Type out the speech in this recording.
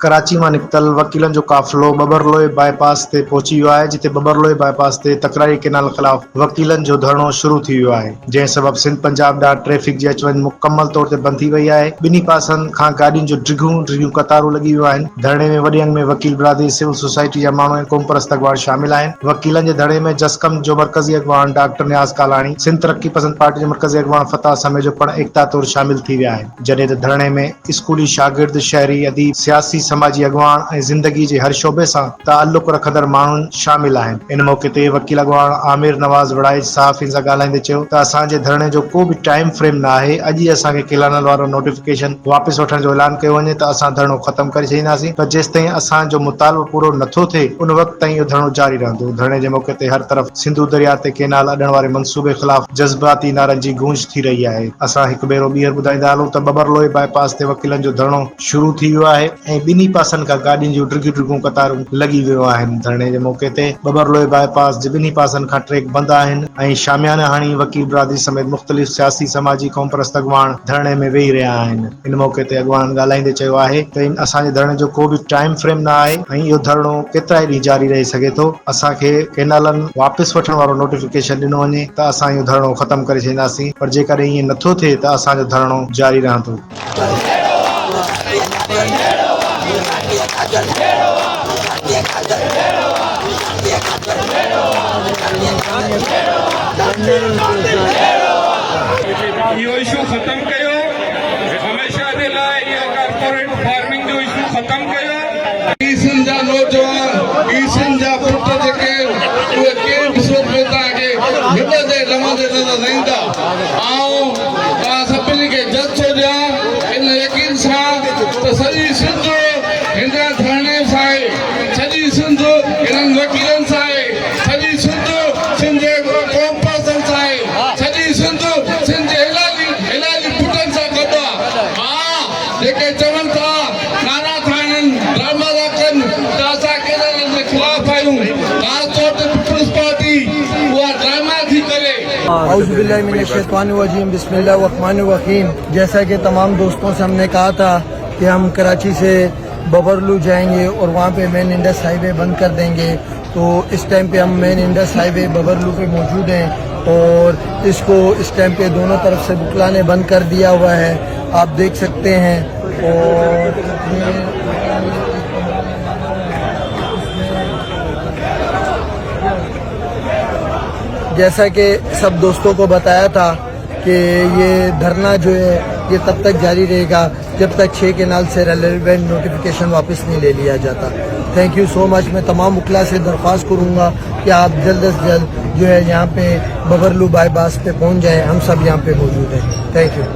कराची मां निकितल वकीलनि जो काफ़िलो बबरलोए बाईपास ते पहुची वियो आहे, जिते बबरलोए बाईपास ते तकरारी केनाल ख़िलाफ़ वकीलनि जो धरणो शुरू थी वियो आहे, जंहिं सबबि सिंध पंजाब ॾांहुं ट्रैफ़िक जी अच वञ मुकमल तौर ते बंदि थी वई आहे। ॿिन्ही पासनि खां गाॾियुनि जो डिघियूं कतारूं लॻी वियूं आहिनि। धरणे में वॾी अंग में वकील बिरादरी, सिविल सोसाइटी जा माण्हू ऐं क़ौम परस्त अॻवान शामिल आहिनि। वकीलनि जे धरणे में जसकम जो मरकज़ी अॻवान डॉक्टर नियाज़ कालाणी, सिंध तरक्की पसंद पार्टी जो मरकज़ी अॻवान फताह समेत जो पिणु एकता तौर शामिल थी विया आहिनि। जॾहिं त धरणे में स्कूली शागिर्द, शहरी अदीब, सियासी समाजी अॻवान ऐं ज़िंदगी जे हर शोबे सां ताल्लुक़ रखंदड़ माण्हू शामिल आहिनि। इन मौक़े ते वकील अॻवान आमिर नवाज़ वड़ाइच सहाफ़ियुनि सां ॻाल्हाईंदे चयो त असांजे धरणे जो को बि टाइम फ्रेम न आहे। अॼु ई असांखे केलानल वारो नोटिफिकेशन वापसि वठण जो ऐलान कयो वञे त असां धरणो ख़तमु करे छॾींदासीं, पर जेसिताईं असांजो मुतालबो पूरो नथो थिए उन वक़्त ताईं इहो धरणो जारी रहंदो। धरणे जे मौक़े ते हर तरफ़ सिंधु दरिया ते केनाल अॾण वारे मंसूबे ख़िलाफ़ जज़्बाती नारनि जी गूंज थी रही आहे। असां हिकु भेरो ॿीहर ॿुधाईंदा हलूं त बबरलोए बाईपास ते वकीलनि जो धरणो शुरू थी वियो आहे ऐं ॿिन्ही पासनि खां गाॾियुनि जूं डिघियूं कतारूं लॻी वियूं आहिनि। धरणे जे मौक़े ते बबरलोए बाईपास जे ॿिन्ही पासनि खां ट्रैक बंदि आहिनि ऐं शामियाना हणी वकील बिरादरी समेत मुख़्तलिफ़ सियासी समाजी क़ौम परस्त अॻवान धरणे में वेही रहिया आहिनि। इन मौक़े ते अॻवान ॻाल्हाईंदे चयो आहे त असांजे धरणे जो को बि टाइम फ्रेम न आहे ऐं इहो धरणो केतिरा ई ॾींहं जारी रही सघे थो। असांखे केनालनि वापसि वठण वारो नोटिफिकेशन ॾिनो वञे त असां इहो धरणो ख़तमु करे छॾींदासीं, पर जेकॾहिं ईअं नथो थिए त असांजो धरणो जारी रहंदो। इहो इशू ख़तमु कयो, हमेशह जे लाइ इहो कॉर्पोरेट फार्मिंग जो इशू ख़तमु कयो। ईसन जा नौजवान, ईसन जा पुट जेके उहे कंहिं बि सूरत में तव्हांखे हिलंदे लहंदे नज़र न ईंदा। ऐं तव्हां सभिनी खे जज़्बो ॾियां इन यकीन सां त सॼी सिंध हिन धरणे सां आहे, सॼी सिंध हिननि वकीलनि सां आहे, सॼी सिंध सिंध जे क़ौम परस्तनि सां आहे, सॼी सिंध सिंध जे इलाही पुटनि सां गॾु आहे। हा, जेके चवनि था नारा था आहिनि, ड्रामा था कनि त असां केरल जे ख़िलाफ़ आहियूं, ख़ासि तौर ते पीपल्स पार्टी उहा ड्रामा थी करे। औज़ुबिल्लाहि मिनश्शैतानिर्रजीम, बिस्मिल्लाहिर्रहमानिर्रहीम। जैसा कि तमाम दोस्तों से हमने कहा था कि हम कराची से बबरलू जाएंगे और वहाँ पे मेन इंडस हाईवे बंद कर देंगे, तो इस टाइम पे हम मेन इंडस हाईवे बबरलू पे मौजूद हैं और इसको इस टाइम पे दोनों तरफ से बुकला ने बंद कर दिया हुआ है, आप देख सकते हैं। और जैसा कि सब दोस्तों को बताया था कि ये धरना जो है ये तब तक जारी रहेगा जब तक 6 केनाल से रेलेवेंट नोटिफिकेशन वापस नहीं ले लिया जाता। Thank you so much. मैं तमाम वकला से दरख्वास्त करूँगा कि आप जल्द से जल्द जो है यहाँ पे बबरलू बाईपास पे पहुँच जाएँ, हम सब यहाँ पे मौजूद हैं। Thank U.